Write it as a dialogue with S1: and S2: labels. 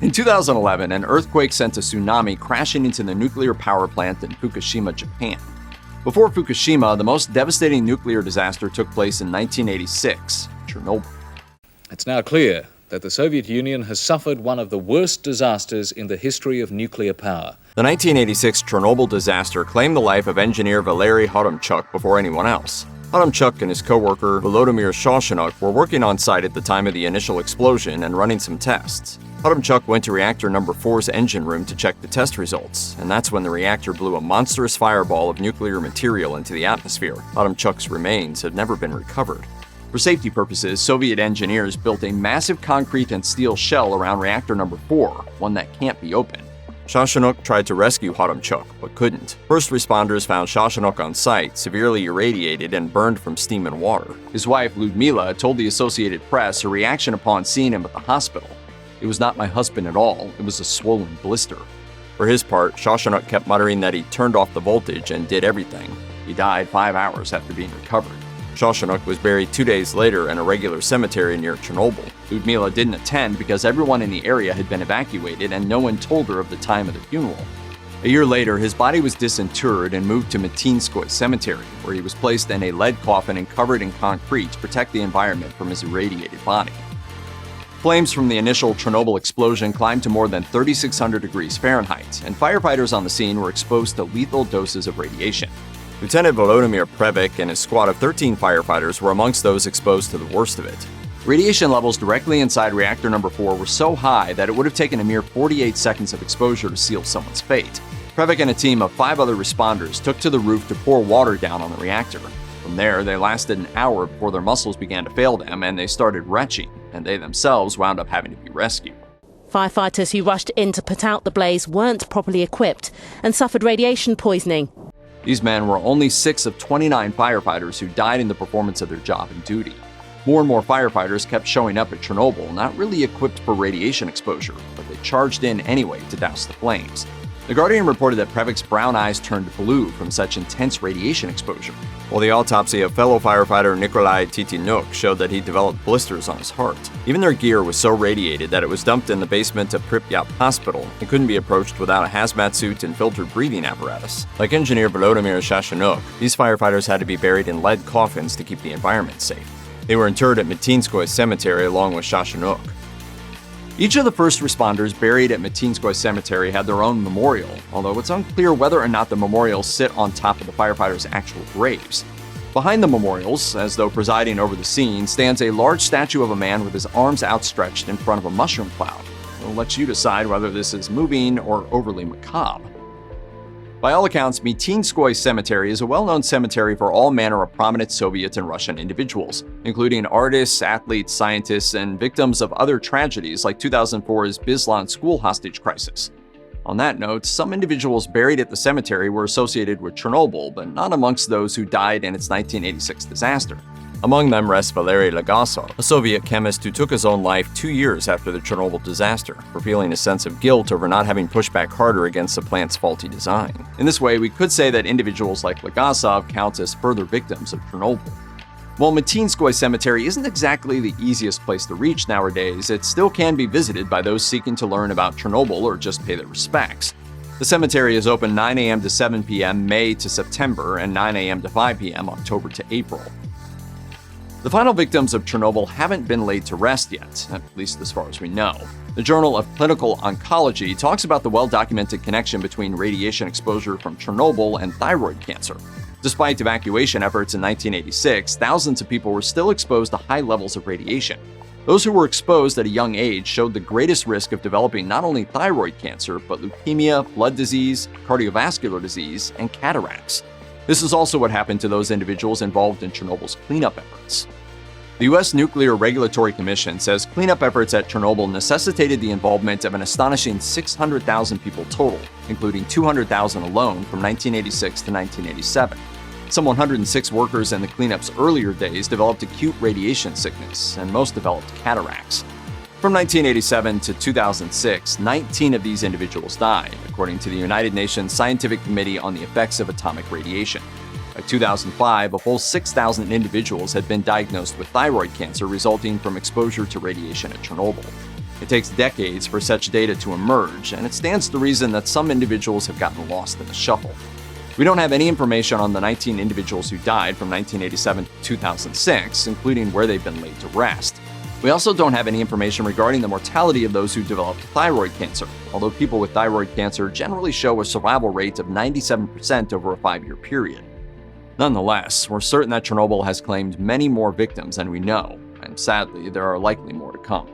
S1: In 2011, an earthquake sent a tsunami crashing into the nuclear power plant in Fukushima, Japan. Before Fukushima, the most devastating nuclear disaster took place in 1986, Chernobyl.
S2: It's now clear that the Soviet Union has suffered one of the worst disasters in the history of nuclear power.
S1: The 1986 Chernobyl disaster claimed the life of engineer Valery Hodomchuk before anyone else. Hodomchuk and his co-worker Volodymyr Shoshanuk were working on site at the time of the initial explosion and running some tests. Hodomchuk went to reactor number 4's engine room to check the test results, and that's when the reactor blew a monstrous fireball of nuclear material into the atmosphere. Hodomchuk's remains had never been recovered. For safety purposes, Soviet engineers built a massive concrete and steel shell around reactor number 4, one that can't be opened. Shoshanuk tried to rescue Hodomchuk, but couldn't. First responders found Shoshanuk on site, severely irradiated and burned from steam and water. His wife, Ludmila, told the Associated Press her reaction upon seeing him at the hospital. "It was not my husband at all, it was a swollen blister." For his part, Shoshanuk kept muttering that he turned off the voltage and did everything. He died 5 hours after being recovered. Shoshanuk was buried 2 days later in a regular cemetery near Chernobyl. Ludmila didn't attend because everyone in the area had been evacuated and no one told her of the time of the funeral. A year later, his body was disinterred and moved to Minitskoye Cemetery, where he was placed in a lead coffin and covered in concrete to protect the environment from his irradiated body. Flames from the initial Chernobyl explosion climbed to more than 3,600 degrees Fahrenheit, and firefighters on the scene were exposed to lethal doses of radiation. Lieutenant Volodymyr Previk and his squad of 13 firefighters were amongst those exposed to the worst of it. Radiation levels directly inside reactor number 4 were so high that it would have taken a mere 48 seconds of exposure to seal someone's fate. Previk and a team of 5 other responders took to the roof to pour water down on the reactor. From there, they lasted an hour before their muscles began to fail them and they started retching, and they themselves wound up having to be rescued.
S3: Firefighters who rushed in to put out the blaze weren't properly equipped and suffered radiation poisoning.
S1: These men were only 6 of 29 firefighters who died in the performance of their job and duty. More and more firefighters kept showing up at Chernobyl, not really equipped for radiation exposure, but they charged in anyway to douse the flames. The Guardian reported that Previk's brown eyes turned blue from such intense radiation exposure, while the autopsy of fellow firefighter Nikolai Titinuk showed that he developed blisters on his heart. Even their gear was so radiated that it was dumped in the basement of Pripyat Hospital and couldn't be approached without a hazmat suit and filtered breathing apparatus. Like engineer Volodymyr Shoshanuk, these firefighters had to be buried in lead coffins to keep the environment safe. They were interred at Minitskoye Cemetery along with Shoshanuk. Each of the first responders buried at Minitskoye Cemetery had their own memorial, although it's unclear whether or not the memorials sit on top of the firefighters' actual graves. Behind the memorials, as though presiding over the scene, stands a large statue of a man with his arms outstretched in front of a mushroom cloud. We'll let you decide whether this is moving or overly macabre. By all accounts, Minitskoye Cemetery is a well-known cemetery for all manner of prominent Soviet and Russian individuals, including artists, athletes, scientists, and victims of other tragedies like 2004's Beslan school hostage crisis. On that note, some individuals buried at the cemetery were associated with Chernobyl, but not amongst those who died in its 1986 disaster. Among them rests Valery Legasov, a Soviet chemist who took his own life 2 years after the Chernobyl disaster for feeling a sense of guilt over not having pushed back harder against the plant's faulty design. In this way, we could say that individuals like Legasov count as further victims of Chernobyl. While Minitskoye Cemetery isn't exactly the easiest place to reach nowadays, it still can be visited by those seeking to learn about Chernobyl or just pay their respects. The cemetery is open 9 a.m. to 7 p.m. May to September and 9 a.m. to 5 p.m. October to April. The final victims of Chernobyl haven't been laid to rest yet, at least as far as we know. The Journal of Clinical Oncology talks about the well-documented connection between radiation exposure from Chernobyl and thyroid cancer. Despite evacuation efforts in 1986, thousands of people were still exposed to high levels of radiation. Those who were exposed at a young age showed the greatest risk of developing not only thyroid cancer, but leukemia, blood disease, cardiovascular disease, and cataracts. This is also what happened to those individuals involved in Chernobyl's cleanup efforts. The U.S. Nuclear Regulatory Commission says cleanup efforts at Chernobyl necessitated the involvement of an astonishing 600,000 people total, including 200,000 alone from 1986 to 1987. Some 106 workers in the cleanup's earlier days developed acute radiation sickness, and most developed cataracts. From 1987 to 2006, 19 of these individuals died, according to the United Nations Scientific Committee on the Effects of Atomic Radiation. By 2005, a full 6,000 individuals had been diagnosed with thyroid cancer resulting from exposure to radiation at Chernobyl. It takes decades for such data to emerge, and it stands to reason that some individuals have gotten lost in the shuffle. We don't have any information on the 19 individuals who died from 1987 to 2006, including where they've been laid to rest. We also don't have any information regarding the mortality of those who developed thyroid cancer, although people with thyroid cancer generally show a survival rate of 97% over a 5-year period. Nonetheless, we're certain that Chernobyl has claimed many more victims than we know, and sadly, there are likely more to come.